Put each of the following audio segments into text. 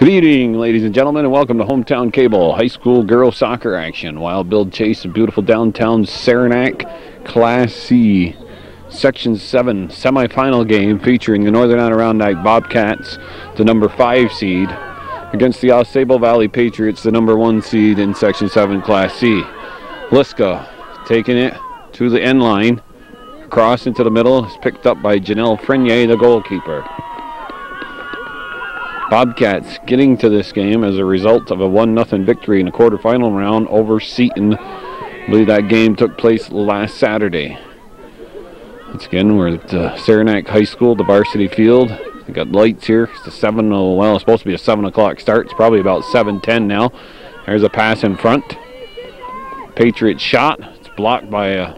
Good evening, ladies and gentlemen, and welcome to Hometown Cable High School Girls Soccer action. Wild Bill Chase of beautiful downtown Saranac, Class C, Section 7 semifinal game featuring the Northern Adirondack Bobcats, the number 5 seed, against the AuSable Valley Patriots, the number 1 seed in Section 7 Class C. Liska taking it to the end line, across into the middle, is picked up by Janelle Frenier, the goalkeeper. Bobcats getting to this game as a result of a 1-0 victory in the quarterfinal round over Seton. I believe that game took place last Saturday. Once again, we're at Saranac High School, the varsity field. We got lights here. It's a 7. Well, it's supposed to be a 7 o'clock start. It's probably about 7:10 now. There's a pass in front. Patriots shot. It's blocked by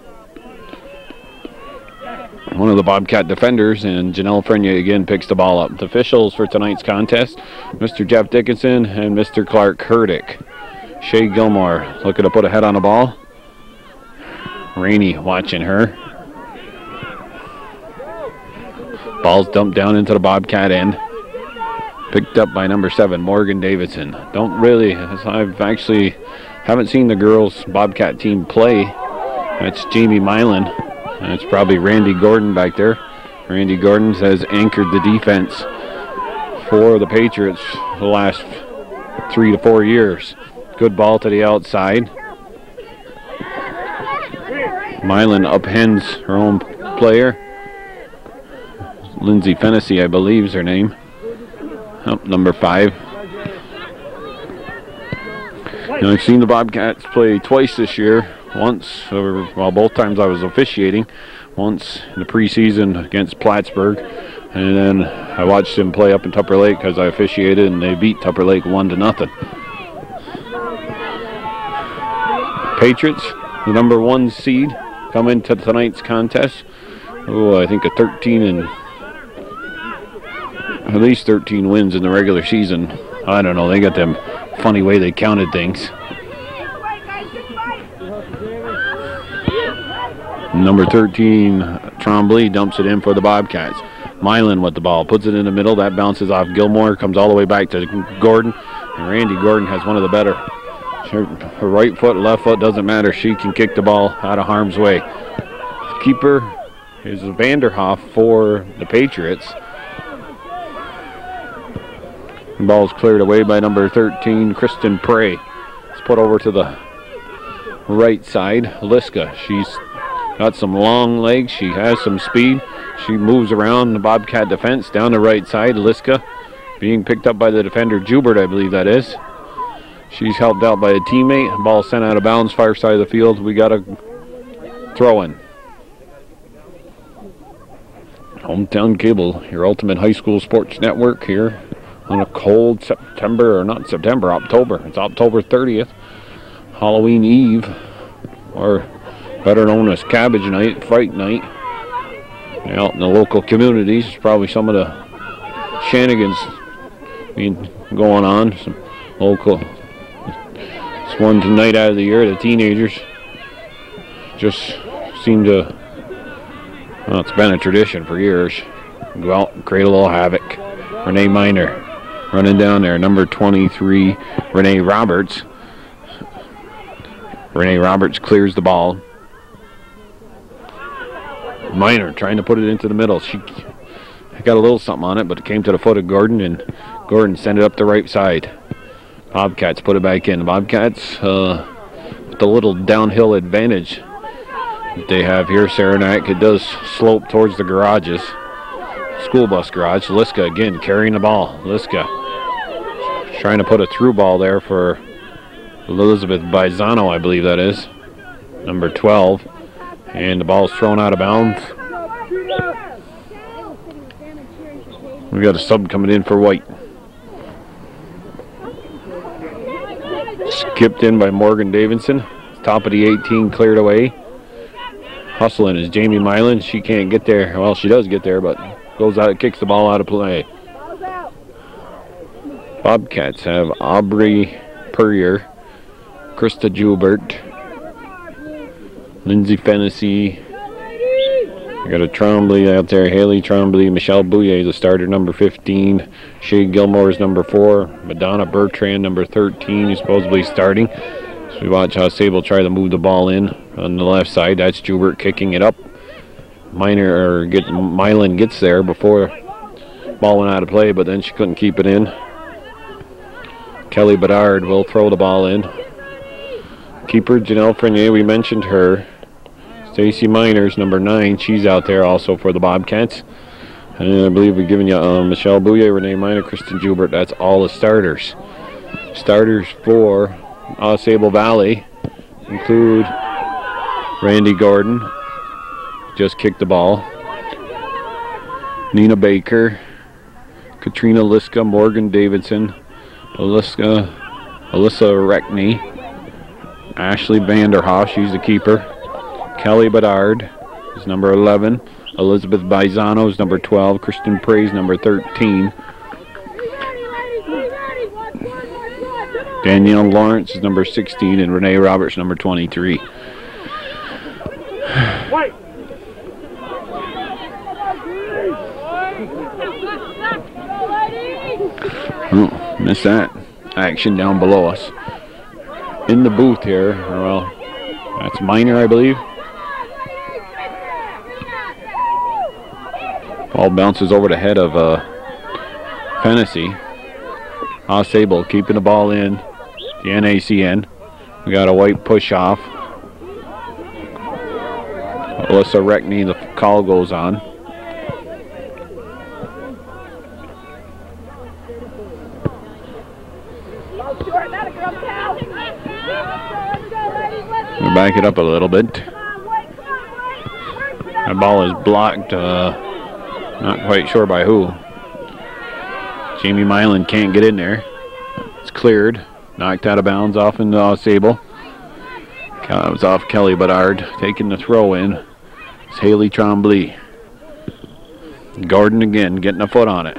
one of the Bobcat defenders, and Janelle Frenier again picks the ball up. The officials for tonight's contest, Mr. Jeff Dickinson and Mr. Clark Herdick. Shay Gilmore looking to put a head on the ball. Rainey watching her. Ball's dumped down into the Bobcat end. Picked up by number 7, Morgan Davidson. I've actually haven't seen the girls Bobcat team play. That's Jamie Milan. That's probably Randy Gordon back there. Randy Gordon has anchored the defense for the Patriots the last 3 to 4 years. Good ball to the outside. Milan uphends her own player. Lindsay Fennessy, I believe, is her name. Oh, number 5. Now, I've seen the Bobcats play twice this year. Once, both times I was officiating. Once in the preseason against Plattsburgh, and then I watched them play up in Tupper Lake because I officiated, and they beat Tupper Lake 1-0. Patriots, the number 1 seed, come into tonight's contest. Oh, I think at least 13 wins in the regular season. I don't know, they got them funny way they counted things. Number 13, Trombley, dumps it in for the Bobcats. Milan with the ball, puts it in the middle. That bounces off Gilmore, comes all the way back to Gordon. And Randy Gordon has one of the better. Her right foot, left foot, doesn't matter. She can kick the ball out of harm's way. Keeper is Vanderhoff for the Patriots. The ball's cleared away by number 13, Kristen Prey. It's put over to the right side. Liska, she's got some long legs. She has some speed. She moves around the Bobcat defense down the right side. Liska being picked up by the defender, Jubert, I believe that is. She's helped out by a teammate. Ball sent out of bounds, far side of the field. We got a throw-in. Hometown Cable, your ultimate high school sports network here on a cold October. It's October 30th, Halloween Eve, or better known as Cabbage Night, Fright Night. Out in the local communities, probably some of the shenanigans going on. Some local. It's one night out of the year. The teenagers just seem to. Well, it's been a tradition for years. Go out and create a little havoc. Renee Miner running down there. Number 23, Renee Roberts. Renee Roberts clears the ball. Miner trying to put it into the middle. She got a little something on it, but it came to the foot of Gordon, and Gordon sent it up the right side. Bobcats put it back in. The Bobcats, with the little downhill advantage that they have here, Saranac, it does slope towards the garages. School bus garage. Liska again carrying the ball. Liska trying to put a through ball there for Elizabeth Bizano, I believe that is. Number 12. And the ball's thrown out of bounds. We got a sub coming in for White. Skipped in by Morgan Davidson. Top of the 18 cleared away. Hustling is Jamie Milan. She can't get there. Well, she does get there, but goes out, kicks the ball out of play. Bobcats have Aubrey Purrier, Krista Jubert, Lindsay Fennessy, We got a Trombley out there, Haley Trombley, Michelle Bouye, the starter, number 15. Shay Gilmore is number 4. Madonna Bertrand, number 13, is supposedly starting. So we watch AuSable try to move the ball in on the left side. That's Jubert kicking it up. Mylan gets there before the ball went out of play, but then she couldn't keep it in. Kelly Bedard will throw the ball in. Keeper Janelle Frenier, we mentioned her. Stacy Miners, number 9, she's out there also for the Bobcats. And I believe we've given you Michelle Bouye, Renee Miner, Kristen Jubert. That's all the starters. Starters for AuSable Valley include Randy Gordon, just kicked the ball. Nina Baker, Katrina Liska, Morgan Davidson, Alyssa Reckney, Ashley Vanderhoff, she's the keeper. Kelly Bedard is number 11. Elizabeth Baizano is number 12. Kristen Praise, number 13. Danielle Lawrence is number 16. And Renee Roberts, number 23. Oh, missed that action down below us. In the booth here, well, that's Minor, I believe. Ball bounces over the head of Fennessy. AuSable keeping the ball in. The NACN. We got a white push off. Alyssa Reckney, the call goes on. We'll back it up a little bit. That ball is blocked. Not quite sure by who. Jamie Mylan can't get in there. It's cleared. Knocked out of bounds off into AuSable. It was off Kelly Bedard. Taking the throw in. It's Haley Trombley. Gordon again getting a foot on it.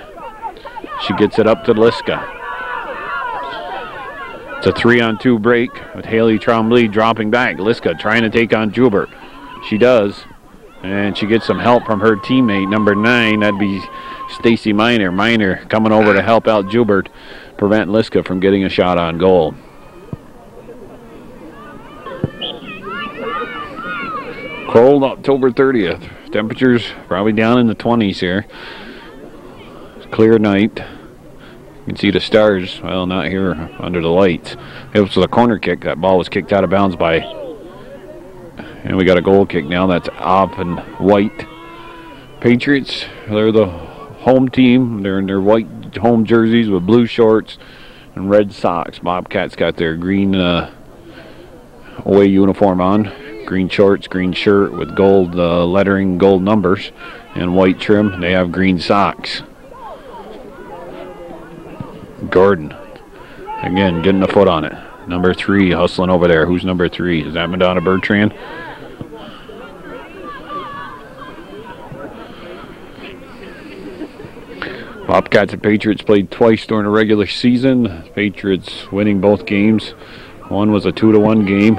She gets it up to Liska. It's a 3-on-2 break with Haley Trombley dropping back. Liska trying to take on Jubert. She does. And she gets some help from her teammate, number 9. That'd be Stacy Miner. Miner coming over to help out Jubert, prevent Liska from getting a shot on goal. Cold October 30th. Temperatures probably down in the 20s here. Clear night. You can see the stars. Well, not here under the lights. It was a corner kick. That ball was kicked out of bounds by... And we got a goal kick now. That's off and white. Patriots, they're the home team. They're in their white home jerseys with blue shorts and red socks. Bobcats got their green away uniform on. Green shorts, green shirt with gold lettering, gold numbers, and white trim. They have green socks. Gordon, again, getting a foot on it. Number 3 hustling over there. Who's number 3? Is that Madonna Bertrand? Bobcats and Patriots played twice during the regular season. Patriots winning both games. One was a 2-1 game.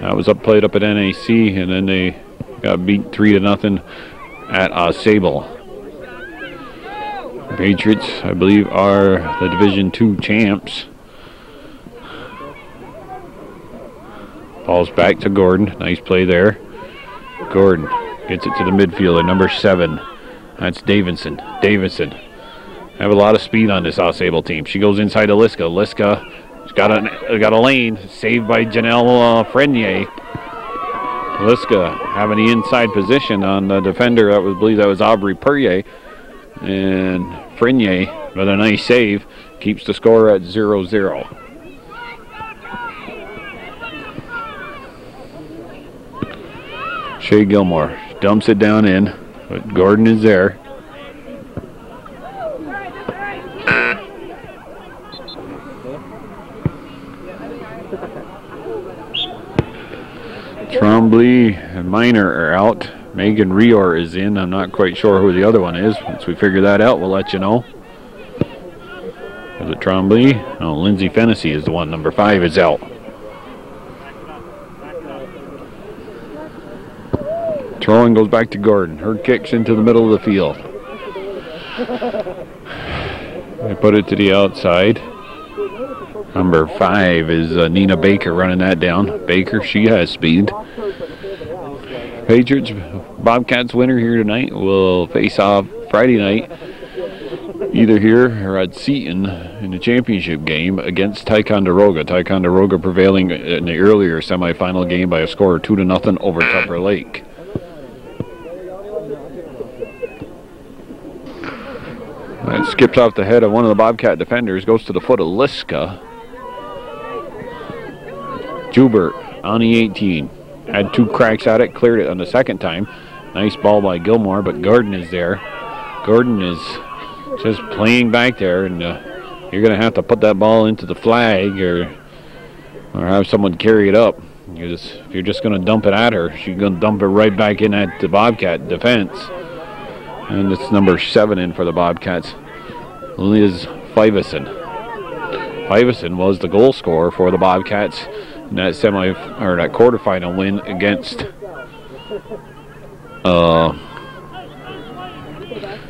That was played up at NAC, and then they got beat 3-0 at AuSable. Patriots, I believe, are the Division II champs. Ball's back to Gordon. Nice play there. Gordon gets it to the midfielder, number 7. That's Davidson. Have a lot of speed on this AuSable team. She goes inside to Liska. Liska's got a lane. Saved by Janelle Frenier. Liska having the inside position on the defender. I believe that was Aubrey Perrier. And Frenier, with a nice save, keeps the score at 0-0. Shay Gilmore dumps it down in, but Gordon is there. Trombley and Miner are out. Megan Rior is in. I'm not quite sure who the other one is. Once we figure that out, we'll let you know. Is it Trombley? Oh, Lindsay Fennessy is the one. Number 5 is out. Throwing goes back to Gordon. Her kicks into the middle of the field. They put it to the outside. Number 5 is Nina Baker running that down. Baker, she has speed. Patriots, Bobcats winner here tonight will face off Friday night, either here or at Seton in the championship game against Ticonderoga. Ticonderoga prevailing in the earlier semifinal game by a score of 2-0 over Tupper Lake. That skips off the head of one of the Bobcat defenders, goes to the foot of Liska. Jubert on the 18. Had 2 cracks at it, cleared it on the second time. Nice ball by Gilmore, but Gordon is there. Gordon is just playing back there, and you're going to have to put that ball into the flag or have someone carry it up. If you're just going to dump it at her, she's going to dump it right back in at the Bobcat defense. And it's number 7 in for the Bobcats, Liz Fivison. Fivison was the goal scorer for the Bobcats in that that quarterfinal win against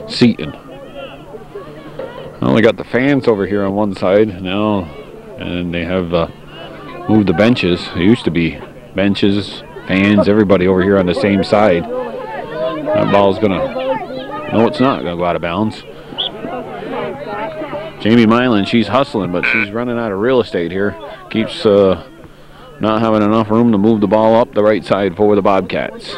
Seton. Well, they got the fans over here on one side now, and they have moved the benches. There used to be benches, fans, everybody over here on the same side. That ball's gonna, no, it's not gonna go out of bounds. Jamie Mylan, she's hustling, but she's running out of real estate here. Keeps not having enough room to move the ball up the right side for the Bobcats.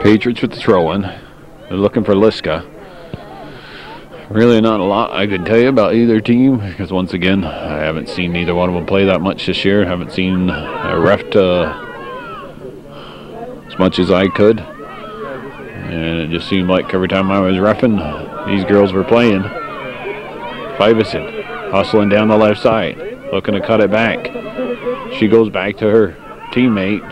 Patriots with the throw-in. They're looking for Liska. Really not a lot I could tell you about either team, because once again, I haven't seen either one of them play that much this year. Haven't seen ref as much as I could. And it just seemed like every time I was reffing, these girls were playing. Fivison hustling down the left side, looking to cut it back. She goes back to her teammate,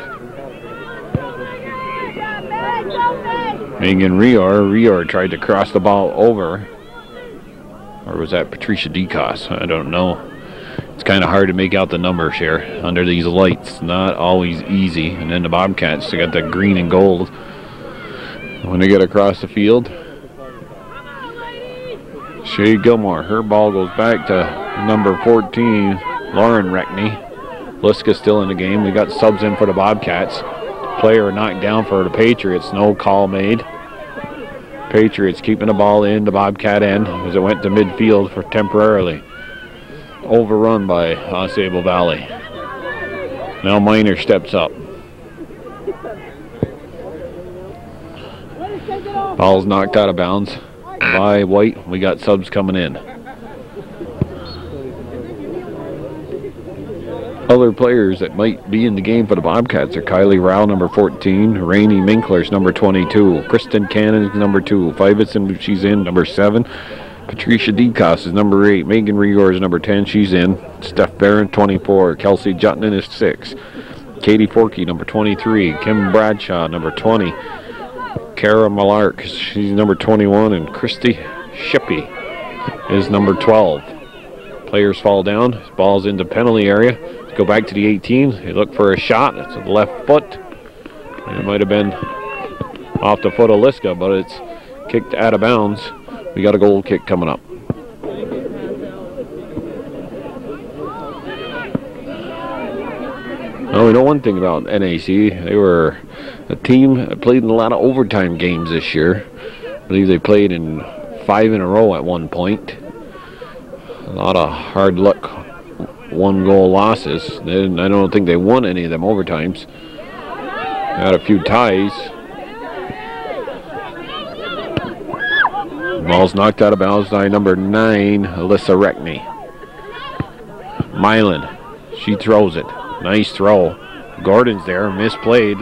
Megan Rior. Rior tried to cross the ball over. Or was that Patricia DeCos? I don't know. It's kind of hard to make out the numbers here under these lights. Not always easy. And then the Bobcats, they got that green and gold when they get across the field. Shay Gilmore, her ball goes back to number 14, Lauren Reckney. Liska still in the game. We got subs in for the Bobcats. Player knocked down for the Patriots. No call made. Patriots keeping the ball in the Bobcat end as it went to midfield for temporarily. Overrun by AuSable Valley. Now Miner steps up. Ball's knocked out of bounds by White. We got subs coming in. Other players that might be in the game for the Bobcats are Kylie Rao, number 14, Rainey Minkler's number 22, Kristen Cannon's number 2, Fivison, she's in, number 7, Patricia DeCos is number 8, Megan Rior is number 10, she's in, Steph Barron, 24, Kelsey Jutton is 6, Katie Forkey, number 23, Kim Bradshaw, number 20, Kara Malark, she's number 21, and Christy Shippey is number 12. Players fall down, ball's in the penalty area. Go back to the 18. They look for a shot. It's the left foot. It might have been off the foot of Liska, but it's kicked out of bounds. We got a goal kick coming up. Well, we know one thing about NAC. They were a team that played in a lot of overtime games this year. I believe they played in 5 in a row at one point. A lot of hard luck 1-goal losses. I don't think they won any of them overtimes. Had a few ties. Ball's knocked out of bounds by number 9, Alyssa Reckney. Mylan, she throws it. Nice throw. Gordon's there, misplayed.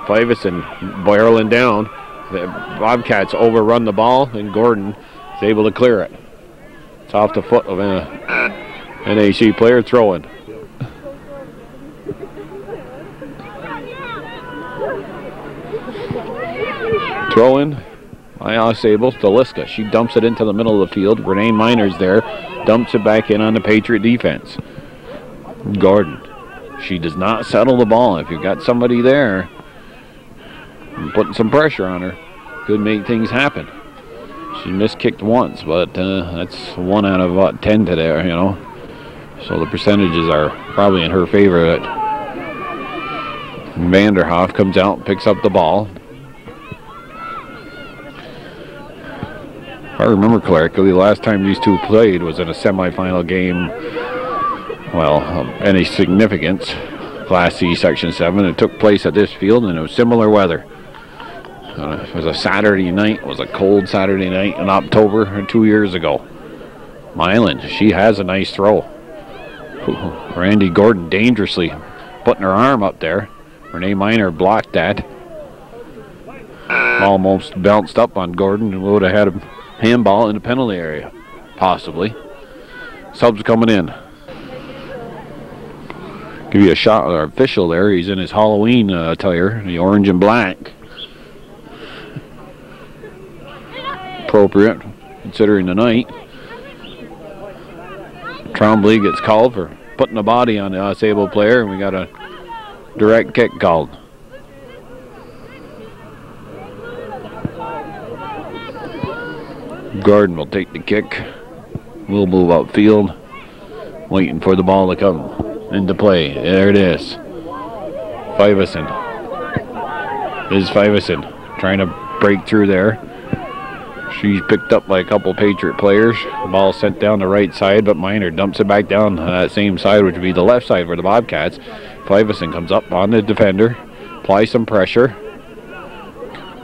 Fivison barreling down. The Bobcats overrun the ball, and Gordon is able to clear it. It's off the foot of a NAC player throwing. Throw-in by AuSable to Liska. She dumps it into the middle of the field. Renee Miner's there. Dumps it back in on the Patriot defense. Gordon. She does not settle the ball. If you've got somebody there putting some pressure on her, could make things happen. She miskicked once, but that's 1 out of about 10 today, you know. So the percentages are probably in her favor. Vanderhoff comes out, picks up the ball. If I remember correctly, the last time these two played was in a semifinal game, well, any significance, Class C, Section 7. It took place at this field, and it was similar weather. It was a Saturday night. It was a cold Saturday night in October 2 years ago. Mylan, she has a nice throw. Randy Gordon dangerously putting her arm up there. Renee Miner blocked that. Almost bounced up on Gordon and would have had a handball in the penalty area, possibly. Subs coming in. Give you a shot of our official there. He's in his Halloween attire, the orange and black. Appropriate considering the night. Trombley gets called for putting a body on the AuSable player, and we got a direct kick called. Gordon will take the kick. We'll move upfield, waiting for the ball to come into play. There it is. Fyveson. Trying to break through there. She's picked up by a couple Patriot players. The ball sent down the right side, but Miner dumps it back down that same side, which would be the left side for the Bobcats. Fyveson comes up on the defender, applies some pressure.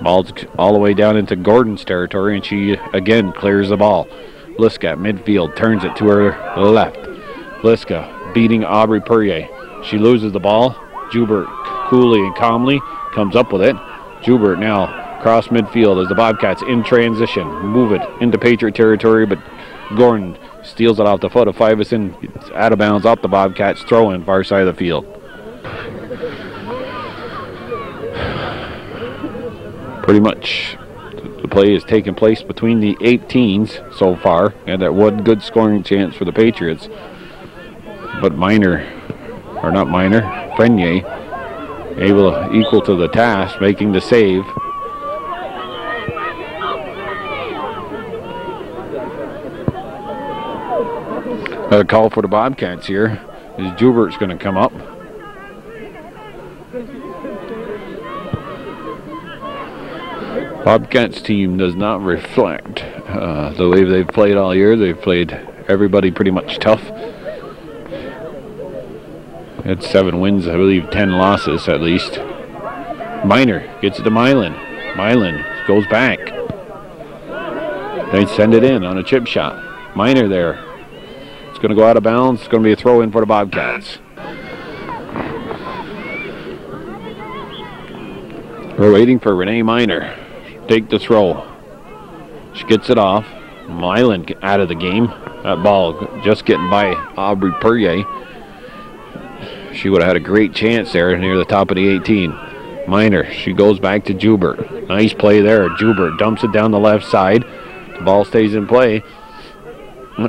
Ball's all the way down into Gordon's territory, and she again clears the ball. Liska at midfield turns it to her left. Liska beating Aubrey Perrier. She loses the ball. Joubert coolly and calmly comes up with it. Joubert now cross midfield as the Bobcats in transition move it into Patriot territory, but Gordon steals it off the foot of Fyveson. It's out of bounds off the Bobcats throw in far side of the field. Pretty much the play is taking place between the 18s so far, and that one good scoring chance for the Patriots. But Frenier able to equal to the task, making the save. A call for the Bobcats here. Is Joubert's going to come up. Bobcats team does not reflect the way they've played all year. They've played everybody pretty much tough. Had 7 wins, I believe 10 losses at least. Miner gets it to Mylan. Mylan goes back. They send it in on a chip shot. Miner there. It's going to go out of bounds. It's going to be a throw in for the Bobcats. We're waiting for Renee Miner. Take the throw. She gets it off. Mylan out of the game. That ball just getting by Aubrey Perrier. She would have had a great chance there near the top of the 18. Miner, she goes back to Joubert. Nice play there. Joubert dumps it down the left side. The ball stays in play.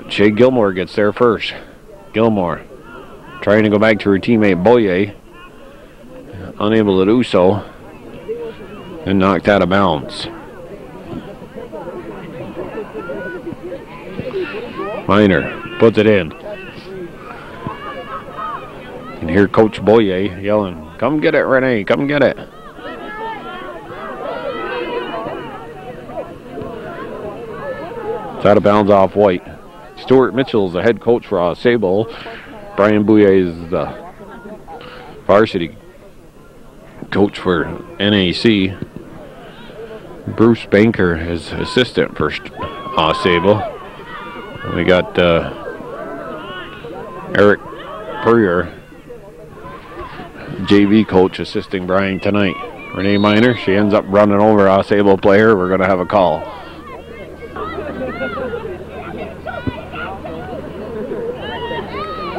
Shea Gilmore gets there first. Gilmore trying to go back to her teammate Boyer. Unable to do so. And knocked out of bounds. Miner puts it in. And here Coach Boyer yelling, "Come get it, Renee, come get it." It's out of bounds off White. Stuart Mitchell is the head coach for AuSable. Brian Boyer is the varsity coach for NAC. Bruce Banker is assistant for AuSable. We got Eric Perrier, JV coach, assisting Brian tonight. Renee Miner, she ends up running over AuSable player. We're going to have a call.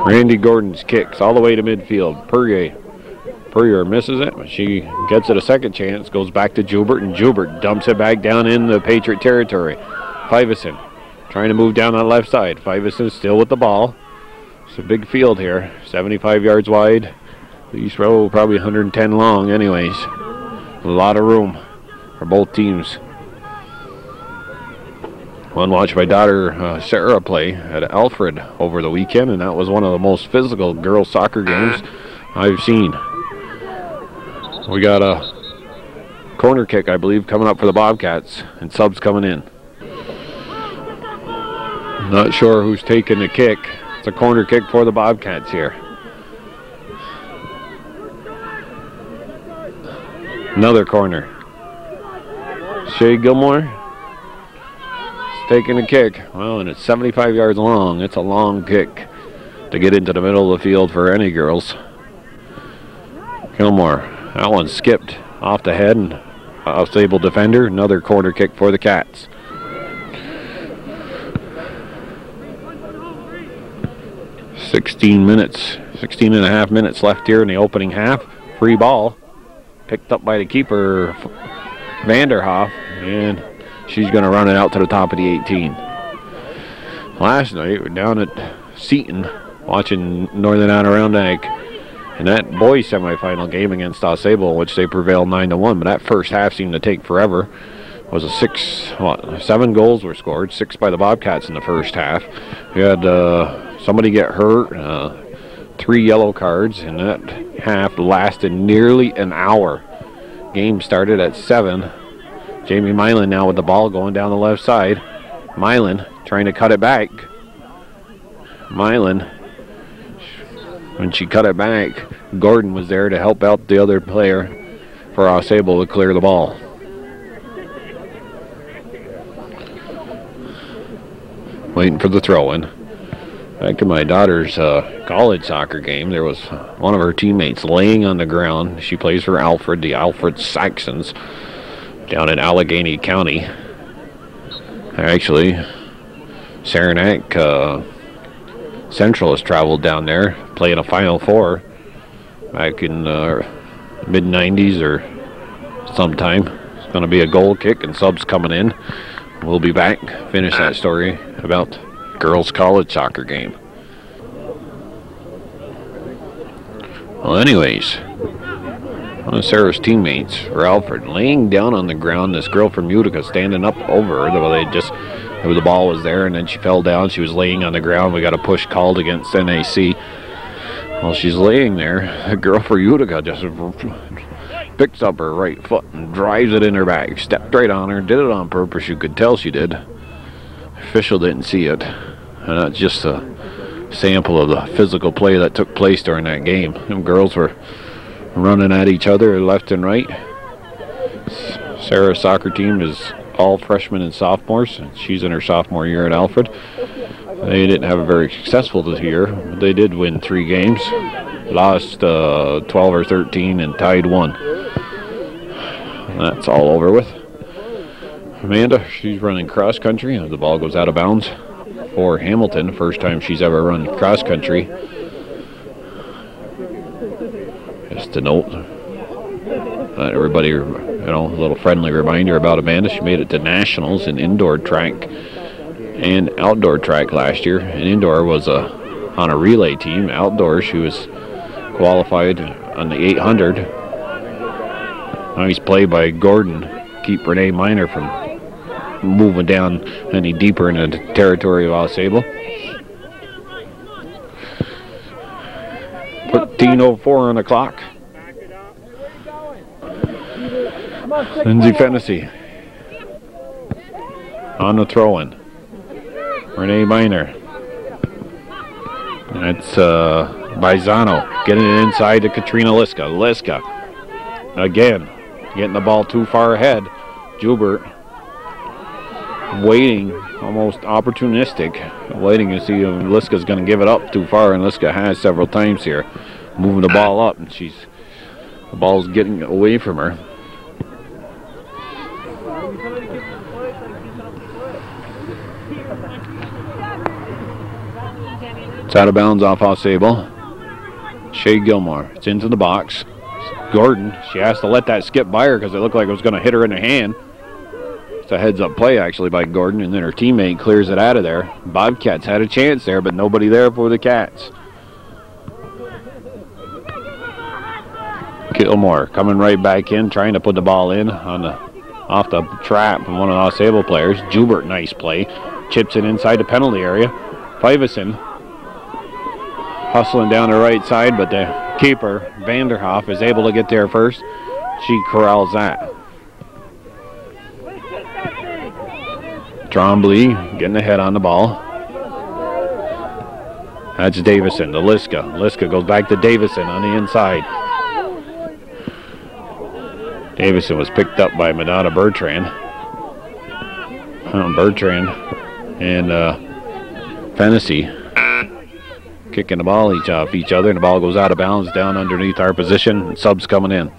Randy Gordon's kicks all the way to midfield. Perrier misses it, but she gets it a second chance, goes back to Joubert, and Joubert dumps it back down in the Patriot territory. Fyveson trying to move down on the left side. Fyveson still with the ball. It's a big field here, 75 yards wide. Each row probably 110 long anyways. A lot of room for both teams. One watched my daughter Sarah play at Alfred over the weekend, and that was one of the most physical girls soccer games I've seen. We got a corner kick, I believe, coming up for the Bobcats, and subs coming in. Not sure who's taking the kick. It's a corner kick for the Bobcats here. Another corner. Shay Gilmore is taking the kick. Well, and it's 75 yards long. It's a long kick to get into the middle of the field for any girls. Gilmore, that one skipped off the head and AuSable defender. Another corner kick for the Cats. Sixteen and a half minutes left here in the opening half. Free ball picked up by the keeper, Vanderhoff, and she's going to run it out to the top of the 18. Last night, we're down at Seton watching Northern Adirondack in that boys semifinal game against AuSable, which they prevailed 9-1. But that first half seemed to take forever. It was a 7 goals were scored, 6 by the Bobcats in the first half. We had somebody get hurt, 3 yellow cards, and that half lasted nearly an hour. Game started at 7. Jamie Mylan now with the ball going down the left side. Mylan trying to cut it back. Mylan, when she cut it back, Gordon was there to help out the other player for AuSable to clear the ball. Waiting for the throw-in. Back in my daughter's college soccer game, there was one of her teammates laying on the ground. She plays for Alfred, the Alfred Saxons, down in Allegheny County. Actually, Saranac Central has traveled down there, playing a Final Four back in mid-90s or sometime. It's going to be a goal kick and subs coming in. We'll be back, finish that story about girls' college soccer game. Well, anyways, one of Sarah's teammates for Alfred laying down on the ground. This girl from Utica standing up over her. Well, the ball was there, and then she fell down. She was laying on the ground. We got a push called against NAC. While she's laying there, the girl for Utica just picks up her right foot and drives it in her back. Stepped right on her. Did it on purpose. You could tell she did. Official didn't see it, and that's just a sample of the physical play that took place during that game. Them girls were running at each other left and right. Sarah's soccer team is all freshmen and sophomores. She's in her sophomore year at Alfred. They didn't have a very successful year, but they did win 3 games, lost 12 or 13, and tied 1. That's all over with. Amanda, she's running cross country. The ball goes out of bounds for Hamilton. First time she's ever run cross country. Just to note, everybody, a little friendly reminder about Amanda. She made it to nationals in indoor track and outdoor track last year. And indoor was on a relay team. Outdoor, she was qualified on the 800. Nice play by Gordon. Keep Renee Miner from moving down any deeper into the territory of AuSable. 13:04 on the clock. Lindsay Fennessy on the throw-in. Renee Miner. That's Baizano getting it inside to Katrina Liska. Liska again getting the ball too far ahead. Joubert waiting, almost opportunistic, waiting to see if Liska's going to give it up too far, and Liska has several times here, moving the ball up, and the ball's getting away from her. It's out of bounds off AuSable. Shay Gilmore, it's into the box. Gordon, she has to let that skip by her because it looked like it was going to hit her in the hand. It's a heads-up play, actually, by Gordon, and then her teammate clears it out of there. Bobcats had a chance there, but nobody there for the Cats. Gilmore coming right back in, trying to put the ball in on the off the trap from one of the AuSable players. Jubert, nice play. Chips it inside the penalty area. Fyvesen hustling down the right side, but the keeper, Vanderhoff, is able to get there first. She corrals that. Trombley getting ahead on the ball. That's Davison to Liska. Liska goes back to Davison on the inside. Davison was picked up by Madonna Bertrand. Bertrand and Fennessy kicking the ball off each other, and the ball goes out of bounds down underneath our position. Subs coming in.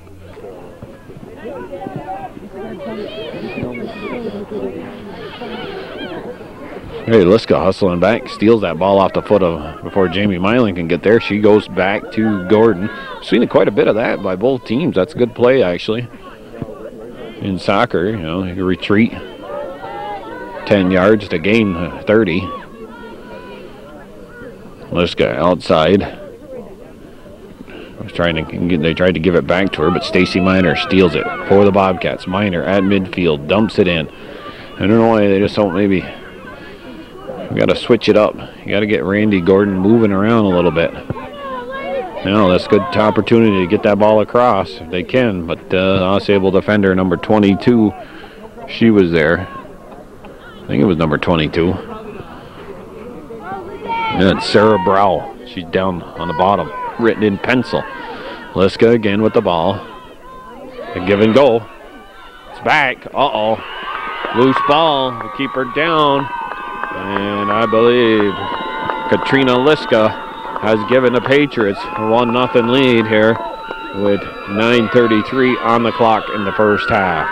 Hey, Liska hustling back, steals that ball off the foot of before Jamie Mylan can get there. She goes back to Gordon. Seen quite a bit of that by both teams. That's a good play, actually. In soccer, you know, you retreat 10 yards to gain 30. Liska outside. They tried to give it back to her, but Stacy Miner steals it for the Bobcats. Miner at midfield dumps it in. I don't know why they just don't maybe. We got to switch it up. You got to get Randy Gordon moving around a little bit. Now that's a good opportunity to get that ball across if they can, but AuSable defender number 22, she was there. I think it was number 22. And it's Sarah Brow. She's down on the bottom, written in pencil. Liska again with the ball. A give and go. It's back. Uh-oh. Loose ball. The keeper down. And I believe Katrina Liska has given the Patriots a 1-0 lead here with 9:33 on the clock in the first half.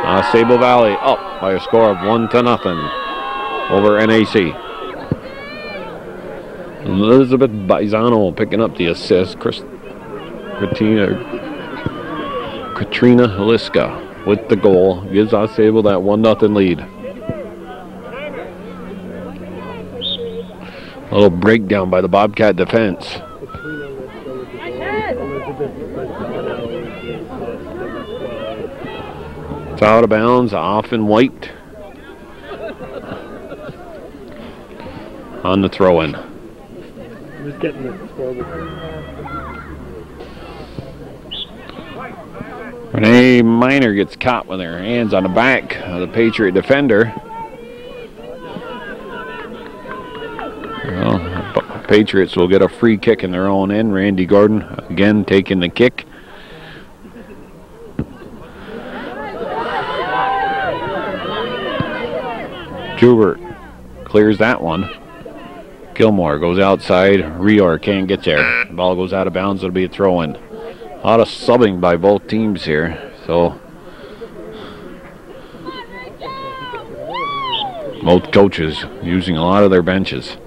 AuSable Valley up by a score of 1-0 over NAC. Elizabeth Baizano picking up the assist. Katrina Liska with the goal gives AuSable that 1-0 lead. A little breakdown by the Bobcat defense. It's out of bounds, off and wiped. On the throw-in. Renee Miner gets caught with her hands on the back of the Patriot defender. Well, Patriots will get a free kick in their own end. Randy Gordon again taking the kick. Jubert clears that one. Gilmore goes outside. Rior can't get there. The ball goes out of bounds. It'll be a throw-in. A lot of subbing by both teams here. So both coaches using a lot of their benches.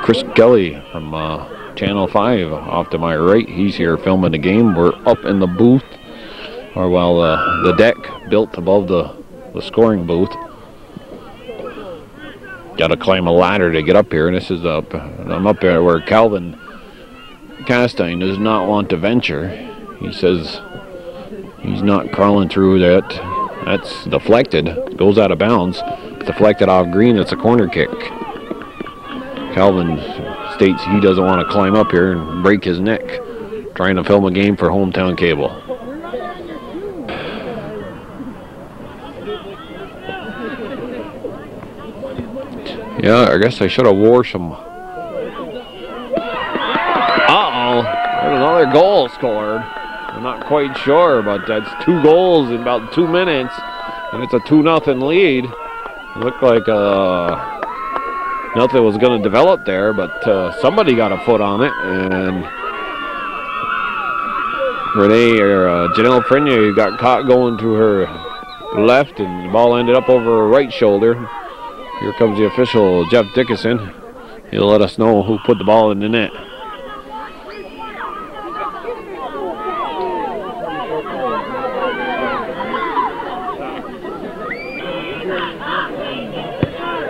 Chris Kelly from Channel 5 off to my right. He's here filming the game. We're up in the booth, or well, the deck built above the scoring booth. Got to climb a ladder to get up here, and this is up. I'm up there where Calvin Castine does not want to venture. He says he's not crawling through that. That's deflected. Goes out of bounds. Deflected off green. It's a corner kick. Calvin states he doesn't want to climb up here and break his neck trying to film a game for Hometown Cable. Yeah, I guess I should have wore some. Uh-oh, there's another goal scored. I'm not quite sure, but that's 2 goals in about 2 minutes, and it's a 2-0 lead. It looked like nothing was going to develop there, but somebody got a foot on it, and Janelle Frenier got caught going to her left, and the ball ended up over her right shoulder. Here comes the official, Jeff Dickinson. He'll let us know who put the ball in the net.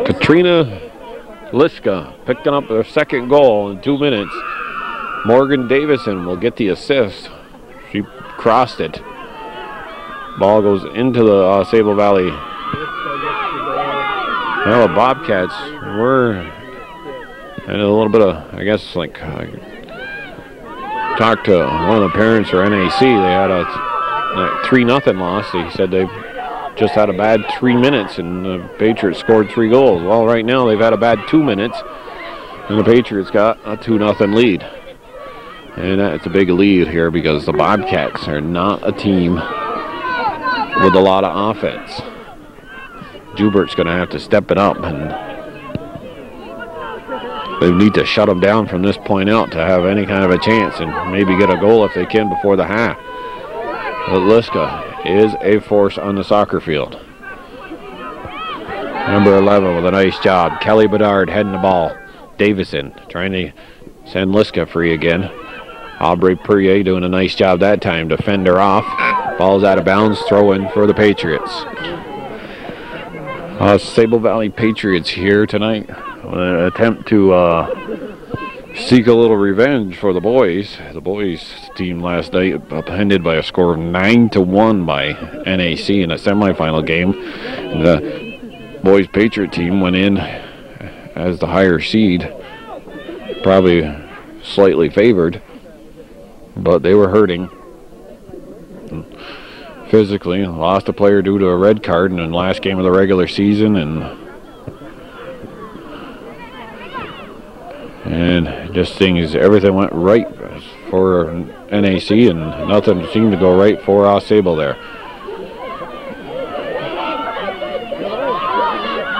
Katrina Liska picking up their second goal in 2 minutes. Morgan Davison will get the assist. She crossed it. Ball goes into the AuSable Valley. Well, the Bobcats were in a little bit of, I guess, like, talked to one of the parents for NAC. They had a 3-0 loss. They said they just had a bad 3 minutes and the Patriots scored 3 goals. Well, right now they've had a bad 2 minutes and the Patriots got a 2-0 lead. And that's a big lead here because the Bobcats are not a team with a lot of offense. Jubert's going to have to step it up, and they need to shut them down from this point out to have any kind of a chance and maybe get a goal if they can before the half. But Liska is a force on the soccer field. Number 11 with a nice job. Kelly Bedard heading the ball. Davison trying to send Liska free again. Aubrey Perrier doing a nice job that time. Defender off. Ball's out of bounds. Throw in for the Patriots. AuSable Valley Patriots here tonight. An attempt to seek a little revenge for the boys. The boys team last night upended by a score of 9-1 by NAC in a semifinal game. The boys Patriot team went in as the higher seed, probably slightly favored, but they were hurting physically. Lost a player due to a red card in the last game of the regular season, and just things, everything went right for NAC and nothing seemed to go right for AuSable there.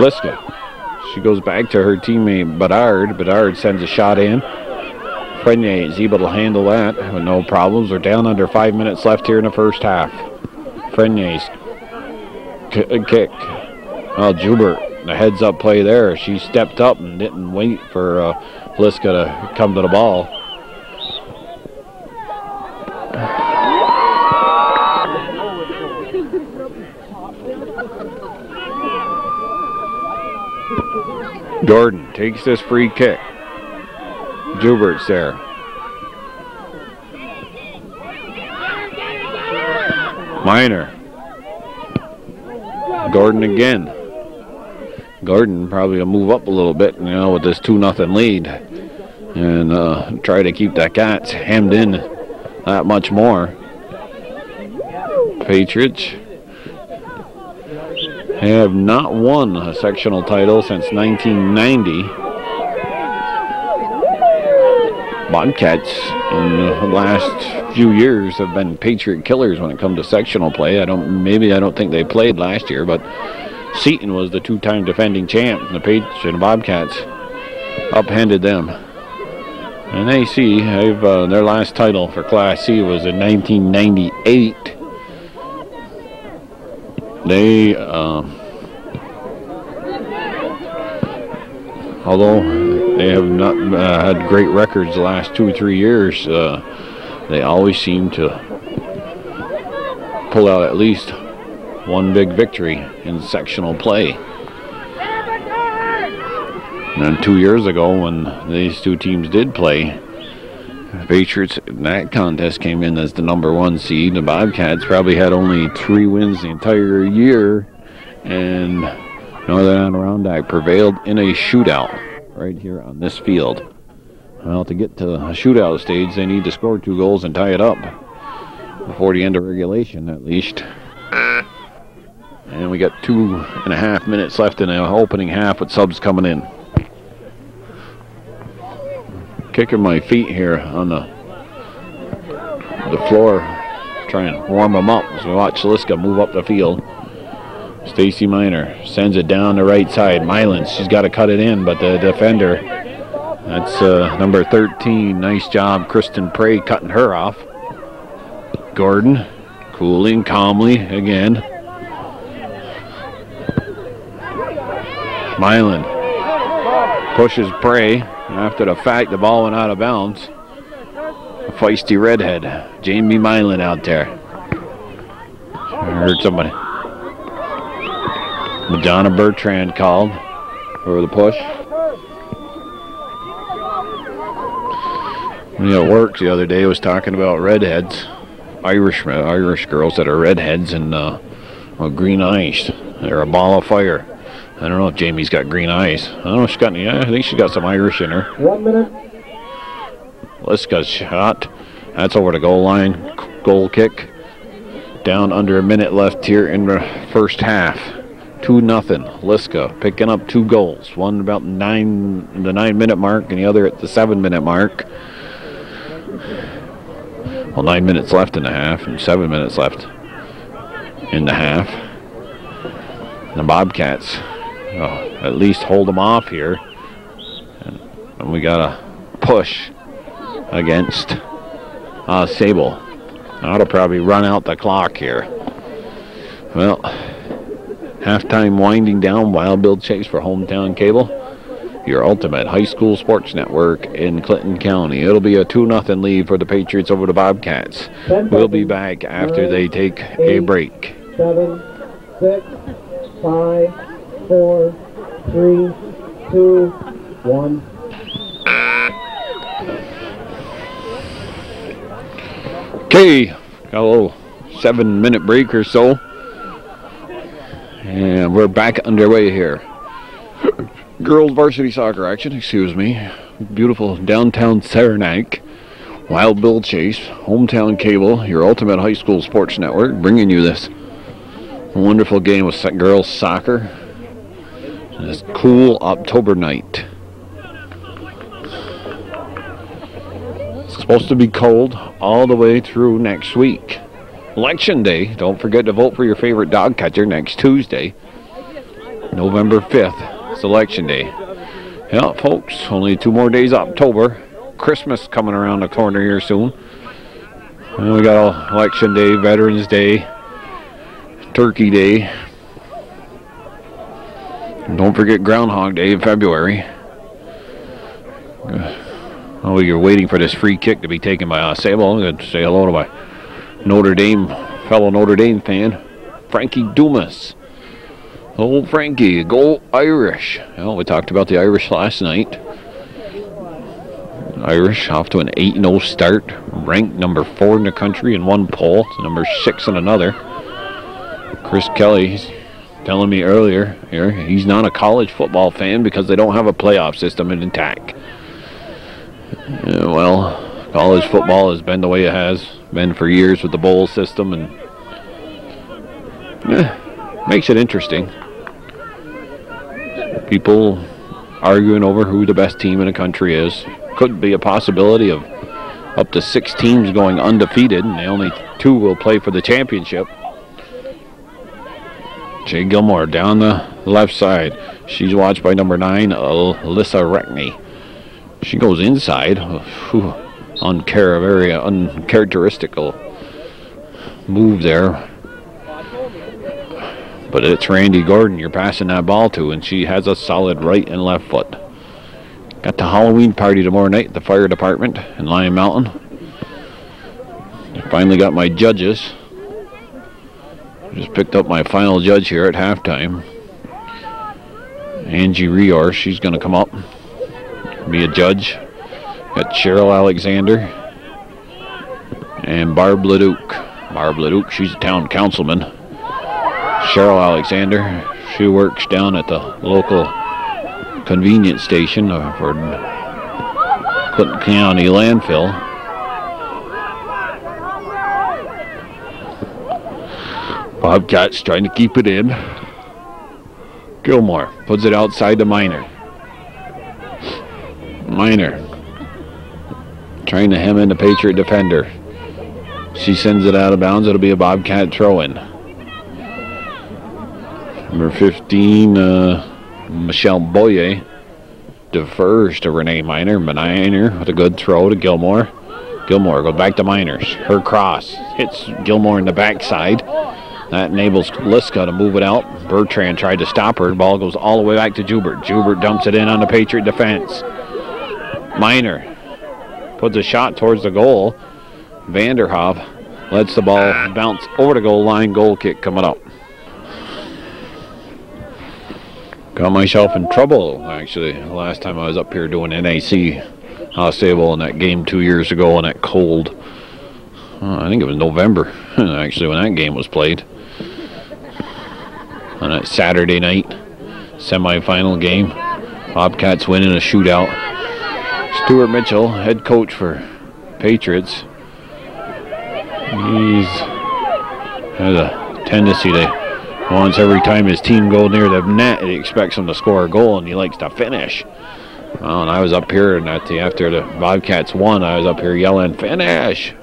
Liska, she goes back to her teammate Bedard. Bedard sends a shot in. Frenier is able to handle that with no problems. We're down under 5 minutes left here in the first half. Frenier's kick. Well, Jubert, the heads up play there. She stepped up and didn't wait for Liska to come to the ball. Gordon takes this free kick. Jubert's there. Minor. Gordon again. Gordon probably will move up a little bit, with this 2-0 lead, and try to keep the Cats hemmed in that much more. Patriots have not won a sectional title since 1990. Bobcats in the last few years have been Patriot killers when it comes to sectional play. I don't think they played last year, but Seton was the 2-time defending champ, and the Bobcats upended them. And NAC, their last title for Class C was in 1998. They, although they have not had great records the last 2 or 3 years, they always seem to pull out at least one big victory in sectional play. And then 2 years ago, when these two teams did play, the Patriots in that contest came in as the #1 seed. The Bobcats probably had only 3 wins the entire year, and Northern Adirondack prevailed in a shootout right here on this field. Well, to get to the shootout stage, they need to score 2 goals and tie it up before the end of regulation, at least. And we got 2.5 minutes left in the opening half with subs coming in. Kicking my feet here on the floor, trying to warm them up as we watch Liska move up the field. Stacy Minor sends it down the right side. Mylan, she's got to cut it in, but the defender, that's number 13. Nice job, Kristen Prey, cutting her off. Gordon, cooling calmly again. Mylan pushes Prey. After the fact, the ball went out of bounds. A feisty redhead, Jamie Mylan out there. I heard somebody. Madonna Bertrand called for the push. At work the other day, I was talking about redheads, Irish girls that are redheads and green eyes. They're a ball of fire. I don't know if Jamie's got green eyes. I don't know if she's got any. I think she's got some Irish in her. 1 minute. Liska's shot. That's over the goal line. Goal kick. Down under a minute left here in the first half. 2-0. Liska picking up 2 goals. One about the 9-minute mark and the other at the 7-minute mark. Well, 9 minutes left in the half and 7 minutes left in the half. And the Bobcats at least hold them off here. And we got a push against AuSable. That'll probably run out the clock here. Well, halftime winding down. Wild Bill Chase for Hometown Cable, your ultimate high school sports network in Clinton County. It'll be a 2-0 lead for the Patriots over the Bobcats. We'll be back after they take a break. 7, 6, 5, 4, 3, 2, 1. Okay, got a little 7-minute break or so. And we're back underway here. Girls varsity soccer action, excuse me. Beautiful downtown Saranac. Wild Bill Chase, Hometown Cable, your ultimate high school sports network, bringing you this wonderful game of girls soccer. This cool October night. It's supposed to be cold all the way through next week. Election Day, don't forget to vote for your favorite dog catcher next Tuesday, November 5th. It's Election Day. Yeah, folks, only 2 more days October. Christmas coming around the corner here soon. And we got Election Day, Veterans Day, Turkey Day. And don't forget Groundhog Day in February. Oh, you're waiting for this free kick to be taken by AuSable. I'm going to say hello to my fellow Notre Dame fan, Frankie Dumas. Old Frankie, go Irish. Well, we talked about the Irish last night. Irish off to an 8-0 start, ranked number 4 in the country in one poll, number 6 in another. Chris Kelly telling me earlier here, he's not a college football fan because they don't have a playoff system in TAC. Well, college football has been the way it has been for years with the bowl system, and makes it interesting. People arguing over who the best team in the country is. Could be a possibility of up to 6 teams going undefeated, and only 2 will play for the championship. Jay Gilmore down the left side. She's watched by number 9, Alyssa Reckney. She goes inside. Very uncharacteristical move there. But it's Randy Gordon you're passing that ball to, and she has a solid right and left foot. Got the Halloween party tomorrow night at the fire department in Lion Mountain. I finally got my judges. Just picked up my final judge here at halftime. Angie Rior, she's going to come up, be a judge. Got Cheryl Alexander and Barb Leduc. Barb Leduc, she's a town councilman. Cheryl Alexander, she works down at the local convenience station for Clinton County landfill. Bobcats trying to keep it in. Gilmore puts it outside to Minor. Minor trying to hem in the Patriot defender. She sends it out of bounds. It'll be a Bobcat throw-in. Number 15, Michelle Boyer defers to Renee Minor. Minor with a good throw to Gilmore. Gilmore goes back to Minors. Her cross hits Gilmore in the backside. That enables Liska to move it out. Bertrand tried to stop her. The ball goes all the way back to Jubert. Jubert dumps it in on the Patriot defense. Minor puts a shot towards the goal. Vanderhoff lets the ball bounce over the goal line. Goal kick coming up. Got myself in trouble, actually, last time I was up here doing NAC AuSable in that game 2 years ago in that cold. I think it was November, actually, when that game was played. On that Saturday night semifinal game, Bobcats win in a shootout. Stuart Mitchell, head coach for Patriots, he has a tendency to, once every time his team go near the net, he expects them to score a goal, and he likes to finish. Well, and I was up here, and after the Bobcats won, I was up here yelling, "Finish!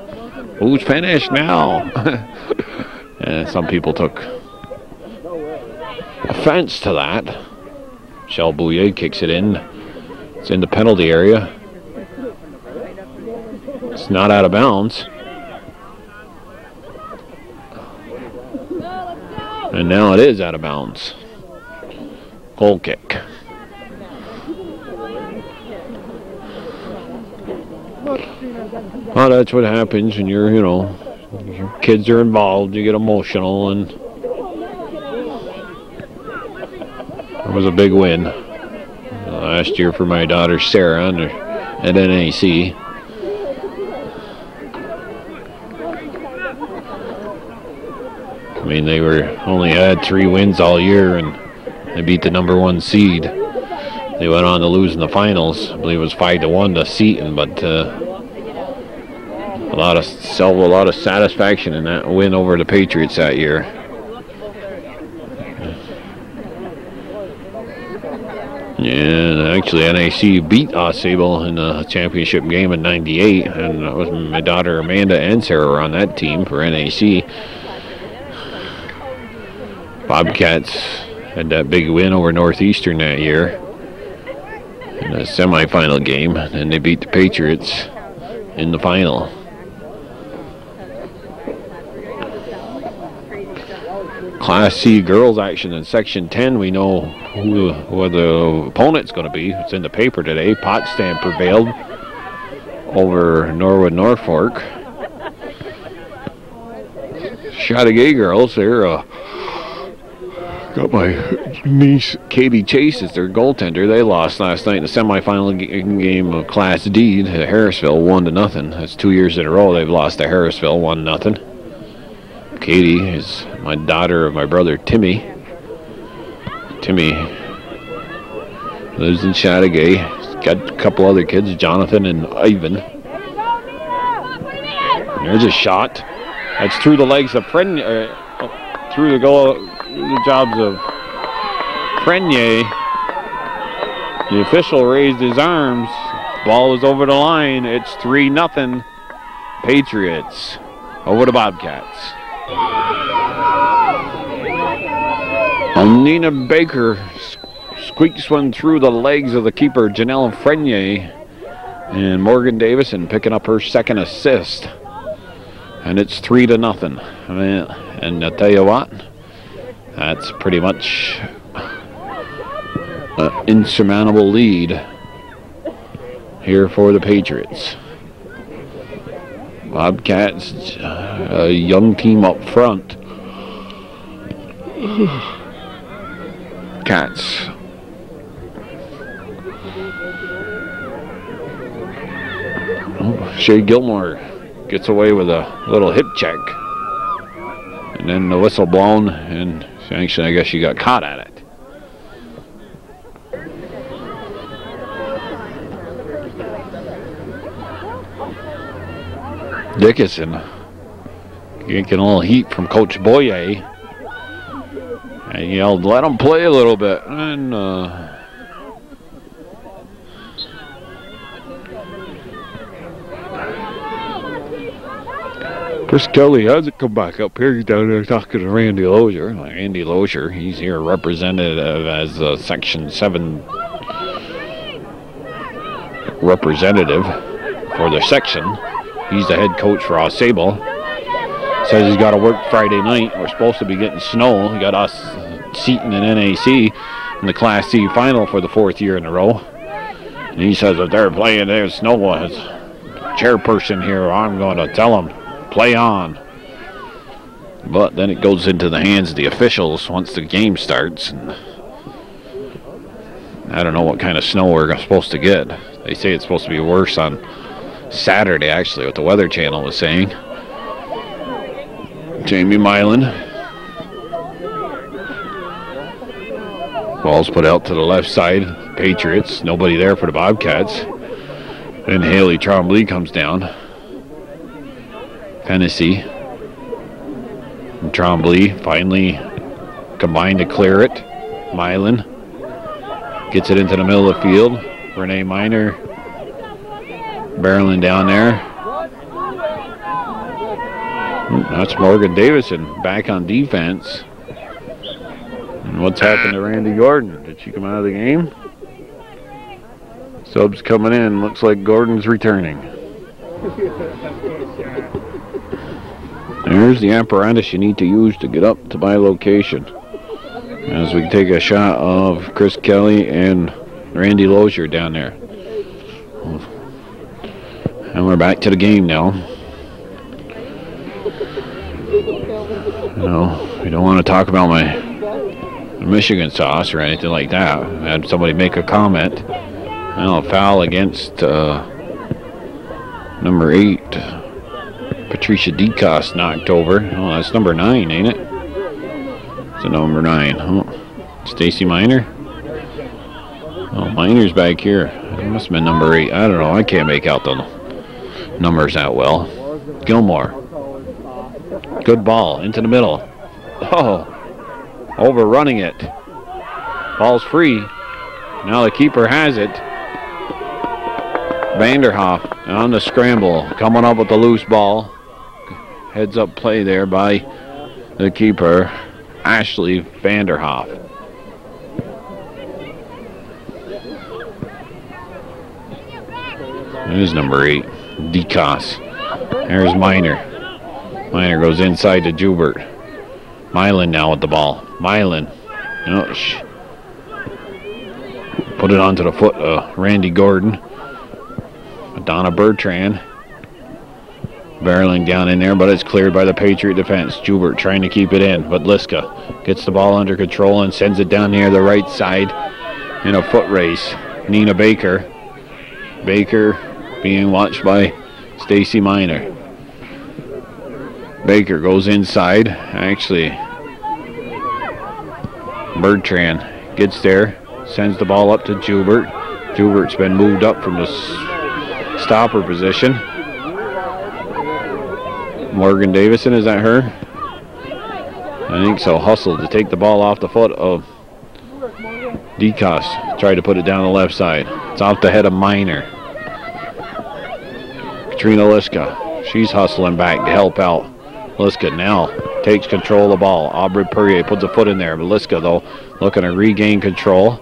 Who's finished now?" And some people took offense to that. Shell Bouillet kicks it in. It's in the penalty area. It's not out of bounds. And now it is out of bounds. Goal kick. Well, that's what happens when you're, your kids are involved. You get emotional, and it was a big win last year for my daughter Sarah at NAC. I mean, they only had 3 wins all year, and they beat the #1 seed. They went on to lose in the finals. I believe it was 5-1 to Seton, but a lot of satisfaction in that win over the Patriots that year. And actually, NAC beat AuSable in the championship game in '98, and that was my daughter Amanda and Sarah were on that team for NAC. Bobcats had that big win over Northeastern that year in the semifinal game, and they beat the Patriots in the final. Class C girls action in Section 10. We know who the opponent's going to be. It's in the paper today. Potsdam prevailed over Norwood Norfolk. Chateauguay girls, they're got my niece Katie Chase as their goaltender. They lost last night in the semifinal game of Class D to Harrisville, 1-0. That's 2 years in a row they've lost to Harrisville, 1-0. Katie is my daughter of my brother Timmy. Timmy lives in Chateauguay. He's got a couple other kids, Jonathan and Ivan. And there's a shot. That's through the legs of through the goal. The jobs of Prenier. The official raised his arms. Ball was over the line. It's 3-0 Patriots over the Bobcats. Nina Baker squeaks one through the legs of the keeper, Janelle Frenier, and Morgan Davison picking up her second assist. And it's 3-0. I mean, and I'll tell you what, that's pretty much an insurmountable lead here for the Patriots. Bobcats, a young team up front. Cats. Oh, Shay Gilmore gets away with a little hip check. And then the whistle blown, and actually I guess she got caught at it. Dickinson getting a little heat from Coach Boyer. And he yelled, "Let him play a little bit." And Chris Kelly hasn't come back up here. He's down there talking to Randy Lozier. Randy Lozier, he's here representative as a Section 7 representative for the section. He's the head coach for AuSable. Says he's got to work Friday night. We're supposed to be getting snow. We got us Seton and NAC in the Class C final for the 4th year in a row. And he says if they're playing their snow as chairperson here, I'm going to tell them, play on. But then it goes into the hands of the officials once the game starts. And I don't know what kind of snow we're supposed to get. They say it's supposed to be worse on Saturday, actually, what the Weather Channel was saying. Jamie Milan. Ball's put out to the left side. Patriots. Nobody there for the Bobcats. And Haley Trombley comes down. Hennessy. And Trombley finally combined to clear it. Milan gets it into the middle of the field. Renee Miner barreling down there. That's Morgan Davison back on defense. And what's happened to Randy Gordon? Did she come out of the game? Subs coming in. Looks like Gordon's returning. There's the apparatus you need to use to get up to my location. As we take a shot of Chris Kelly and Randy Lozier down there. And we're back to the game now. You know, we don't want to talk about my Michigan sauce or anything like that. I had somebody make a comment. A foul against number 8. Patricia DeCoste knocked over. Oh, that's number 9, ain't it? It's a number 9. Oh, Stacy Miner. Oh, Miner's back here. It must have been number 8. I don't know. I can't make out the numbers that well. Gilmore. Good ball into the middle. Oh, overrunning it. Ball's free. Now the keeper has it. Vanderhoff on the scramble. Coming up with the loose ball. Heads up play there by the keeper, Ashley Vanderhoff. There's number 8, DeCoste. There's Miner. Miner goes inside to Jubert. Milan now with the ball. Milan. Oh, put it onto the foot of Randy Gordon. Donna Bertrand barreling down in there, but it's cleared by the Patriot defense. Jubert trying to keep it in, but Liska gets the ball under control and sends it down near the right side in a foot race. Nina Baker. Baker being watched by Stacy Miner. Baker goes inside. Actually, Bertrand gets there, sends the ball up to Jubert. Jubert's been moved up from the stopper position. Morgan Davison, is that her? I think so. Hustled to take the ball off the foot of DeCoste. Tried to put it down the left side. It's off the head of Miner. Katrina Liska. She's hustling back to help out. Liska now takes control of the ball. Aubrey Perrier puts a foot in there. But Liska, though, looking to regain control.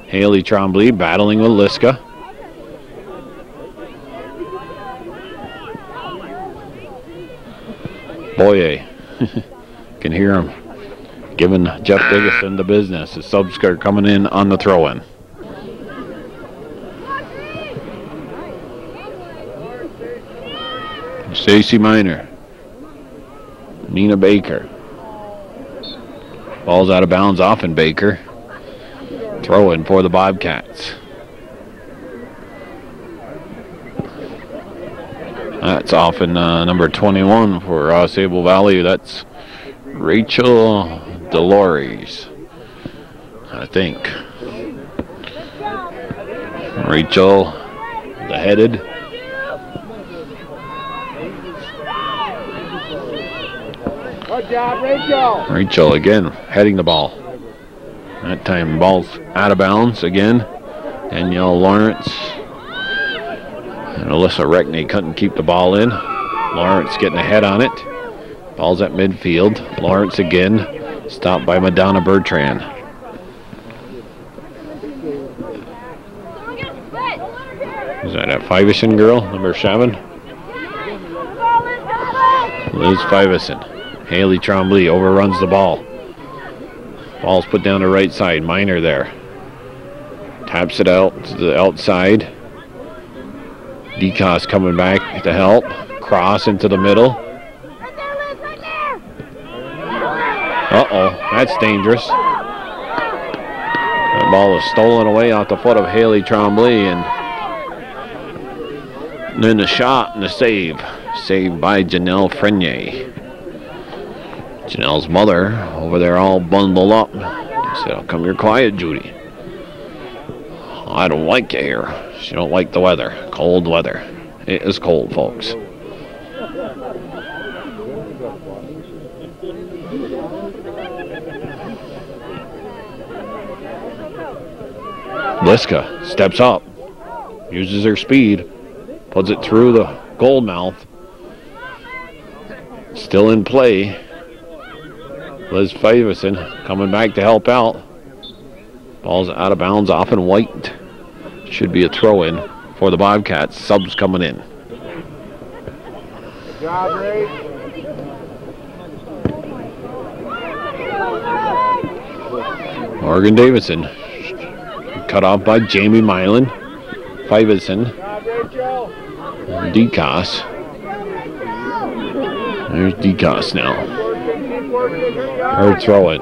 Haley Trombley battling with Liska. Boye. Can hear him giving Jeff Diggeson the business. The subs are coming in on the throw-in. Stacy Miner. Nina Baker. Ball's out of bounds off in Baker. Throw-in for the Bobcats. That's off in number 21 for AuSable Valley. That's Rachel Delores, I think. Rachel, the headed. Good job, Rachel. Rachel again heading the ball. That time ball's out of bounds again. Danielle Lawrence. And Alyssa Reckney couldn't keep the ball in. Lawrence getting ahead on it. Ball's at midfield. Lawrence again. Stopped by Madonna Bertrand. Is that a Fivison girl, number 7? Liz Fivison. Haley Trombley overruns the ball. Ball's put down the right side. Miner there. Taps it out to the outside. DeCoste coming back to help. Cross into the middle. Uh-oh, that's dangerous. That ball was stolen away off the foot of Haley Tremblay, and then the shot and the save. Saved by Janelle Frenier. Janelle's mother over there all bundled up. Said, "Oh, come here quiet, Judy. I don't like it here." She don't like the weather. Cold weather. It is cold, folks. Liska steps up. Uses her speed. Puts it through the goal mouth. Still in play. Liz Favison coming back to help out. Ball's out of bounds off and white. Should be a throw-in for the Bobcats. Subs coming in. Good job, Ray. Morgan Davidson. Cut off by Jamie Milan. Favison. DeCoss. There's DeCoss now. Her throw-in.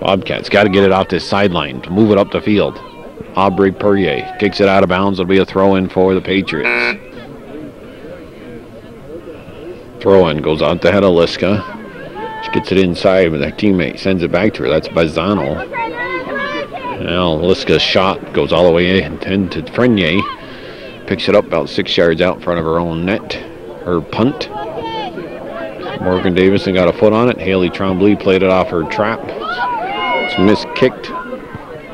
Bobcats got to get it off this sideline to move it up the field. Aubrey Perrier kicks it out of bounds. It'll be a throw-in for the Patriots. Throw-in goes out the head of Liska. She gets it inside, but their teammate sends it back to her. That's Bazzano. Now Liska's shot goes all the way into Frenier. Picks it up about 6 yards out in front of her own net. Her punt. Morgan Davison got a foot on it. Haley Tremblay played it off her trap. It's miskicked.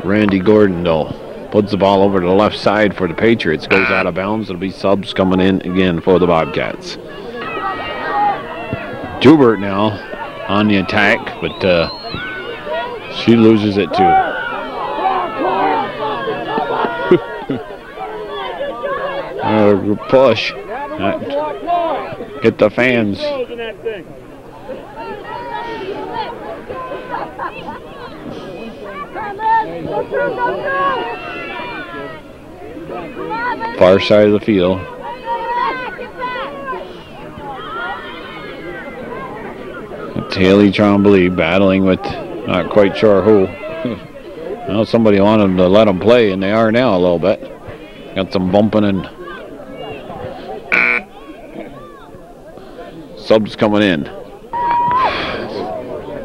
Randy Gordon, though, puts the ball over to the left side for the Patriots. Goes out of bounds. It'll be subs coming in again for the Bobcats. Joubert now on the attack, but she loses it too. Push. Get the fans. Far side of the field. It's Haley Tremblay battling with not quite sure who. Well, somebody wanted to let them play, and they are now a little bit. Got some bumping and subs coming in.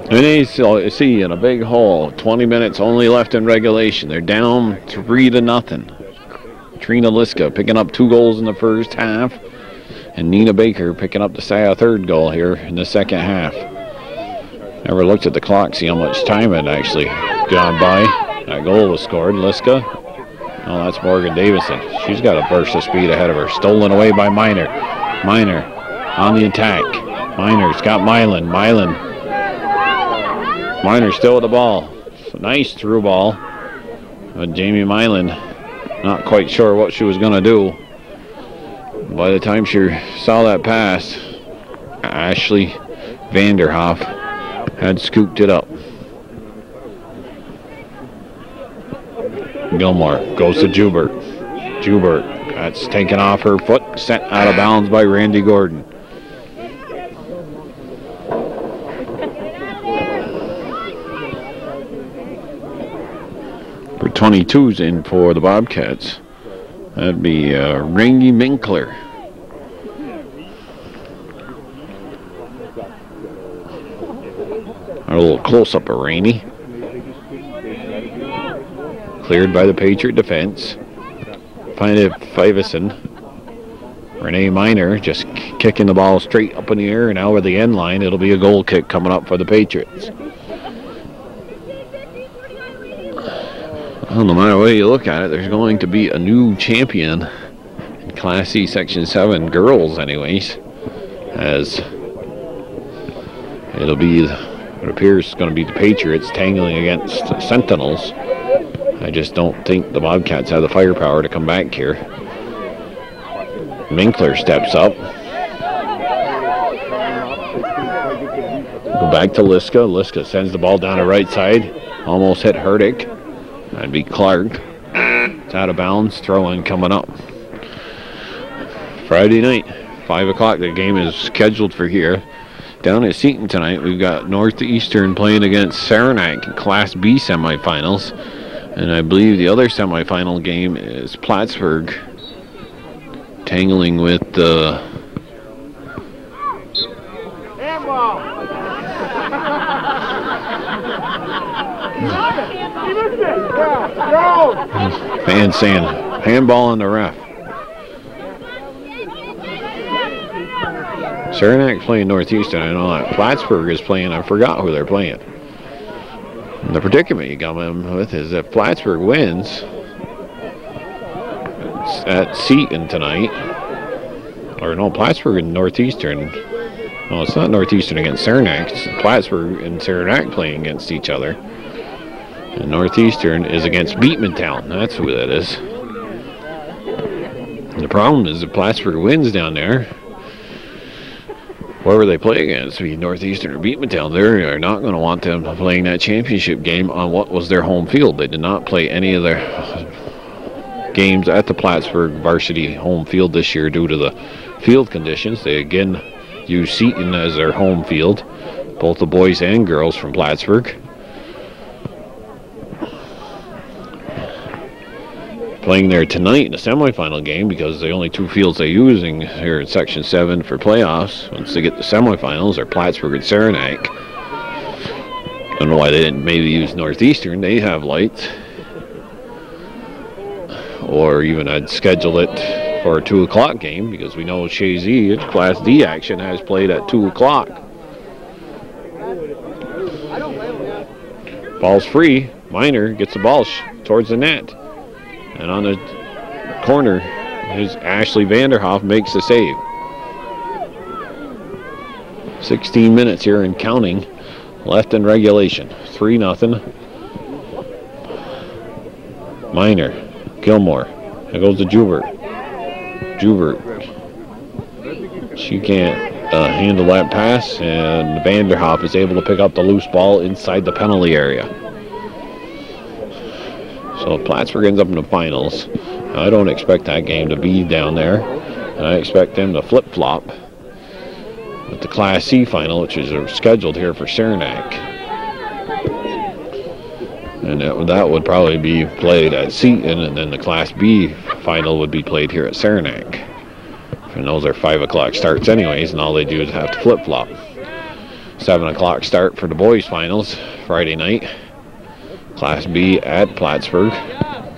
NAC in a big hole. 20 minutes only left in regulation. They're down 3-0. Trina Liska picking up 2 goals in the first half, and Nina Baker picking up the third goal here in the second half. Never looked at the clock, see how much time it actually gone by. That goal was scored. Liska. Oh, that's Morgan Davison. She's got a burst of speed ahead of her. Stolen away by Miner. Miner on the attack. Miner's got Milan. Miner still with the ball. Nice through ball. But Jamie Milan not quite sure what she was going to do. By the time she saw that pass, Ashley Vanderhoff had scooped it up. Gilmore goes to Joubert. Joubert, that's taken off her foot, sent out of bounds by Randy Gordon. For 22's in for the Bobcats. That'd be Rangy Minkler. A little close-up of Rainey. Cleared by the Patriot defense. Find it Favison. Renee Miner just kicking the ball straight up in the air, and over the end line, it'll be a goal kick coming up for the Patriots. Well, no matter way you look at it, there's going to be a new champion in Class C Section 7 girls anyways, as it'll be, it appears, going to be the Patriots tangling against the Sentinels. I just don't think the Bobcats have the firepower to come back here. Minkler steps up. Go back to Liska. Liska sends the ball down the right side. Almost hit Herdick. That'd be Clark. It's out of bounds. Throw-in coming up. Friday night, 5 o'clock. The game is scheduled for here. Down at Seton tonight, we've got Northeastern playing against Saranac in Class B semifinals. And I believe the other semifinal game is Plattsburgh tangling with the fan saying handball on the ref. Saranac playing Northeastern. I know that Plattsburgh is playing. I forgot who they're playing. And the predicament you come in with is if Plattsburgh wins at Seton tonight, or no, Plattsburgh and Northeastern. No, it's not Northeastern against Saranac. It's Plattsburgh and Saranac playing against each other. And Northeastern is against Beatmantown. That's who that is. And the problem is if Plattsburgh wins down there, whoever they play against, be Northeastern or Beatmantown, they are not going to want them playing that championship game on what was their home field. They did not play any of their games at the Plattsburgh varsity home field this year due to the field conditions. They again used Seton as their home field, both the boys and girls from Plattsburgh. Playing there tonight in the semifinal game because the only two fields they're using here in Section 7 for playoffs once they get the semifinals are Plattsburgh and Saranac. I don't know why they didn't maybe use Northeastern. They have lights. Or even I'd schedule it for a 2 o'clock game because we know Shazy, it's Class D action, has played at 2 o'clock. Ball's free. Minor gets the ball towards the net. And on the corner, Ashley Vanderhoff makes the save. 16 minutes here and counting left in regulation. 3-0. Minor. Gilmore. There goes to Jubert. She can't handle that pass, and Vanderhoff is able to pick up the loose ball inside the penalty area. So if Plattsburgh ends up in the finals, I don't expect that game to be down there. I expect them to flip-flop with the Class C final, which is scheduled here for Saranac. And that would probably be played at Seton, and then the Class B final would be played here at Saranac. And those are 5 o'clock starts anyways, and all they do is have to flip-flop. 7 o'clock start for the boys finals Friday night. Class B at Plattsburgh.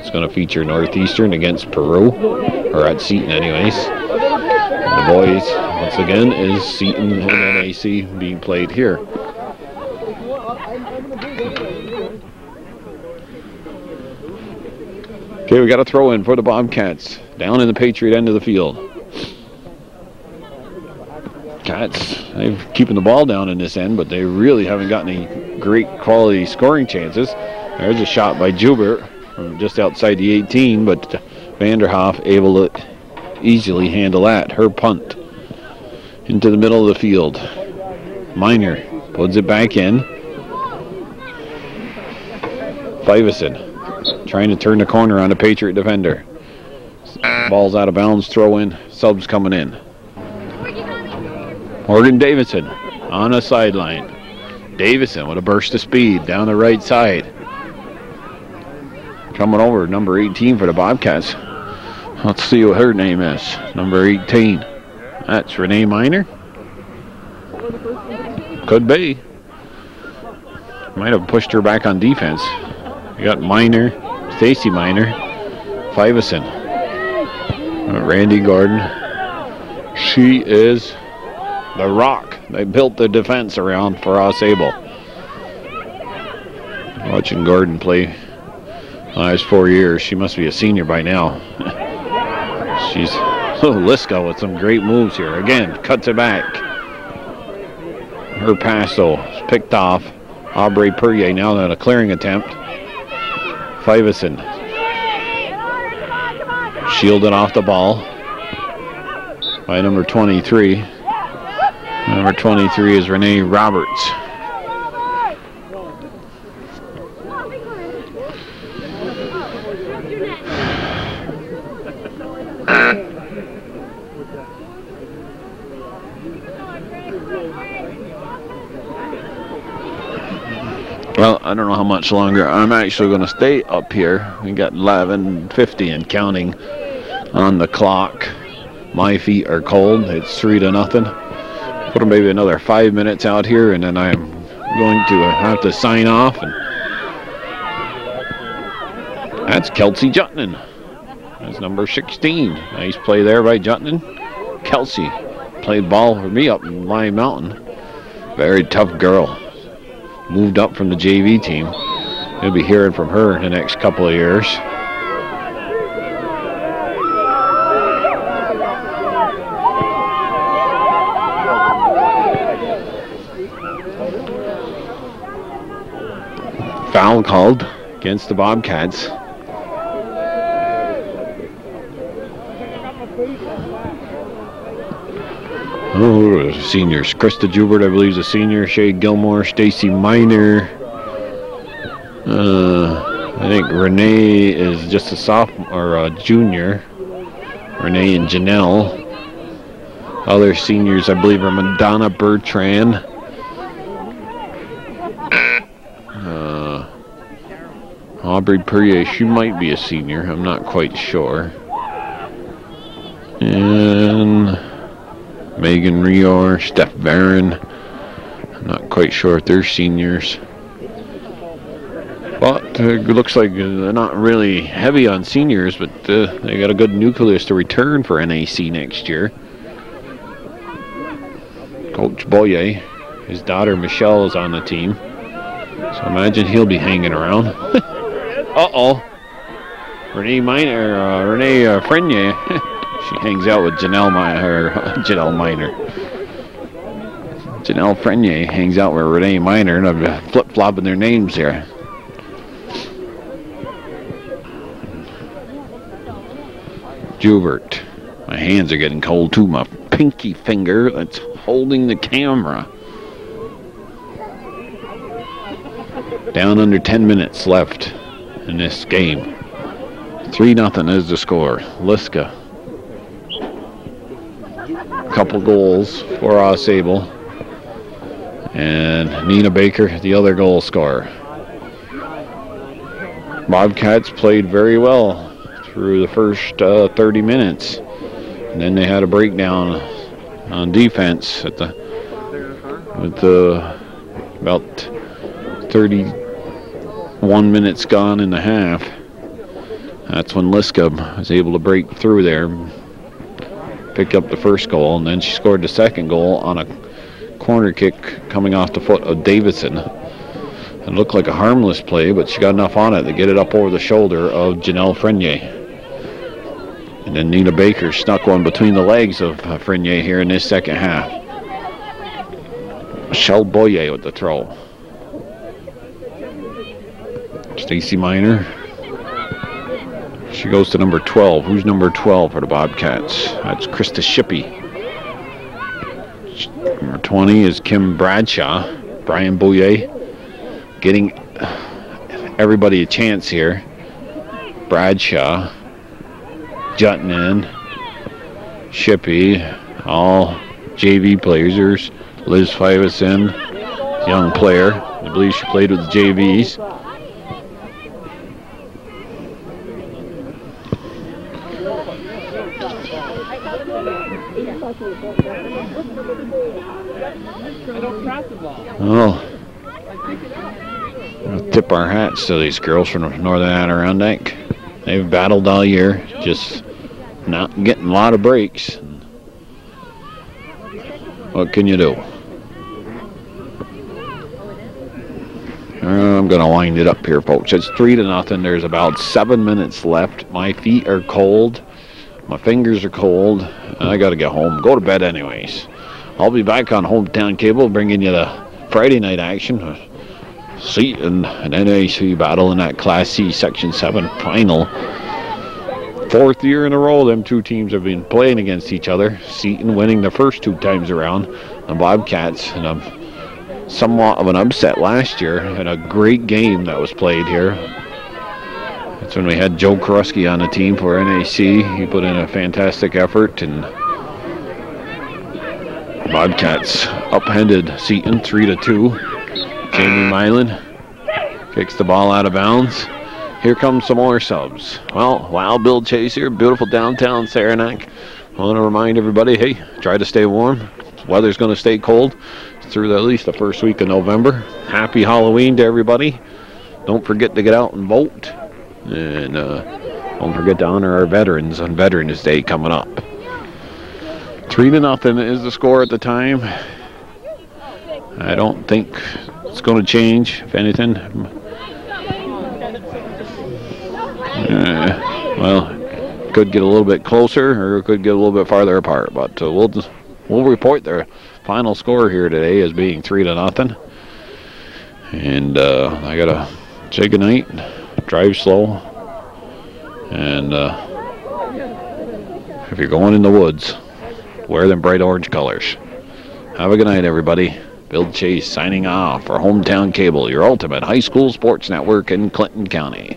It's going to feature Northeastern against Peru, or at Seton anyways. And the boys, once again, is Seton and NAC being played here. Okay, we got a throw in for the Bobcats, down in the Patriot end of the field. Cats, they're keeping the ball down in this end, but they really haven't gotten any great quality scoring chances. There's a shot by Jubert from just outside the 18, but Vanderhoff able to easily handle that. Her punt into the middle of the field. Minor puts it back in. Fyveson trying to turn the corner on the Patriot defender. Ball's out of bounds, throw in, subs coming in. Morgan Davison on a sideline. Davison with a burst of speed down the right side. Coming over, number 18 for the Bobcats. Let's see what her name is. Number 18. That's Renee Minor. Could be. Might have pushed her back on defense. You got Minor, Stacy Minor, Fyveson, Randy Gordon. She is the rock they built the defense around for AuSable. Watching Gordon play last 4 years, she must be a senior by now. She's Liska with some great moves here. Again, cuts it back. Her pass though is picked off. Aubrey Perrier now on a clearing attempt. Fyveson shielded off the ball by number 23. Number 23 is Renee Roberts. I don't know how much longer I'm actually going to stay up here. We got 11:50 and counting on the clock. My feet are cold. It's 3-0. Put maybe another 5 minutes out here, and then I'm going to have to sign off. And that's Kelsey Jutnan. That's number 16. Nice play there by Jutnan. Kelsey played ball for me up in Lime Mountain. Very tough girl. Moved up from the JV team. You'll be hearing from her in the next couple of years. Foul called against the Bobcats. Oh, seniors. Krista Jubert, I believe, is a senior. Shay Gilmore, Stacy Miner. I think Renee is just a sophomore or a junior. Renee and Janelle. Other seniors, I believe, are Madonna Bertrand. Aubrey Perrier, she might be a senior. I'm not quite sure. And Megan Rior, Steph Barron. I'm not quite sure if they're seniors. But it looks like they're not really heavy on seniors, but they got a good nucleus to return for NAC next year. Coach Boye, his daughter Michelle is on the team. So imagine he'll be hanging around. Uh-oh. Renee Frenier. She hangs out with Janelle Miner. Janelle Frenier hangs out with Renee Miner, and I'm flip-flopping their names here. Jubert. My hands are getting cold too. My pinky finger that's holding the camera. Down under 10 minutes left in this game. 3-0 is the score. Liska. Couple goals for AuSable. And Nina Baker, the other goal scorer. Bobcats played very well through the first 30 minutes. And then they had a breakdown on defense at with about 31 minutes gone in the half. That's when Liska was able to break through there, pick up the first goal, and then she scored the second goal on a corner kick coming off the foot of Davidson. It looked like a harmless play, but she got enough on it to get it up over the shoulder of Janelle Frenier. And then Nina Baker snuck one between the legs of Frenier here in this second half. Michelle Boye with the throw. Stacy Miner. She goes to number 12. Who's number 12 for the Bobcats? That's Krista Shippey. Number 20 is Kim Bradshaw. Brian Bouye getting everybody a chance here. Bradshaw, Jutnan, Shippey, all JV players. There's Liz Fivison, young player. I believe she played with the JVs. Well, we'll tip our hats to these girls from Northern Adirondack. They've battled all year, just not getting a lot of breaks. What can you do? I'm going to wind it up here, folks. It's 3-0. There's about 7 minutes left. My feet are cold. My fingers are cold. I got to get home. Go to bed anyways. I'll be back on Hometown Cable bringing you the Friday night action. Seton and NAC battle in that Class C Section 7 final. 4th year in a row them two teams have been playing against each other. Seton winning the first 2 times around. The Bobcats in a somewhat of an upset last year, and a great game that was played here. That's when we had Joe Koruski on the team for NAC. He put in a fantastic effort, and Bobcats upended Seton 3-2. Jamie Milan Kicks the ball out of bounds. Here comes some more subs. Well, Wild Bill Chase here, beautiful downtown Saranac. I want to remind everybody, hey, try to stay warm. Weather's going to stay cold through at least the first week of November. Happy Halloween to everybody. Don't forget to get out and vote. And don't forget to honor our veterans on Veterans Day coming up. 3-0 is the score at the time. I don't think it's going to change, if anything. Well, could get a little bit closer or could get a little bit farther apart, but we'll report their final score here today as being 3-0. And I gotta say goodnight, drive slow, and if you're going in the woods, wear them bright orange colors. Have a good night, everybody. Bill Chase signing off for Hometown Cable, your ultimate high school sports network in Clinton County.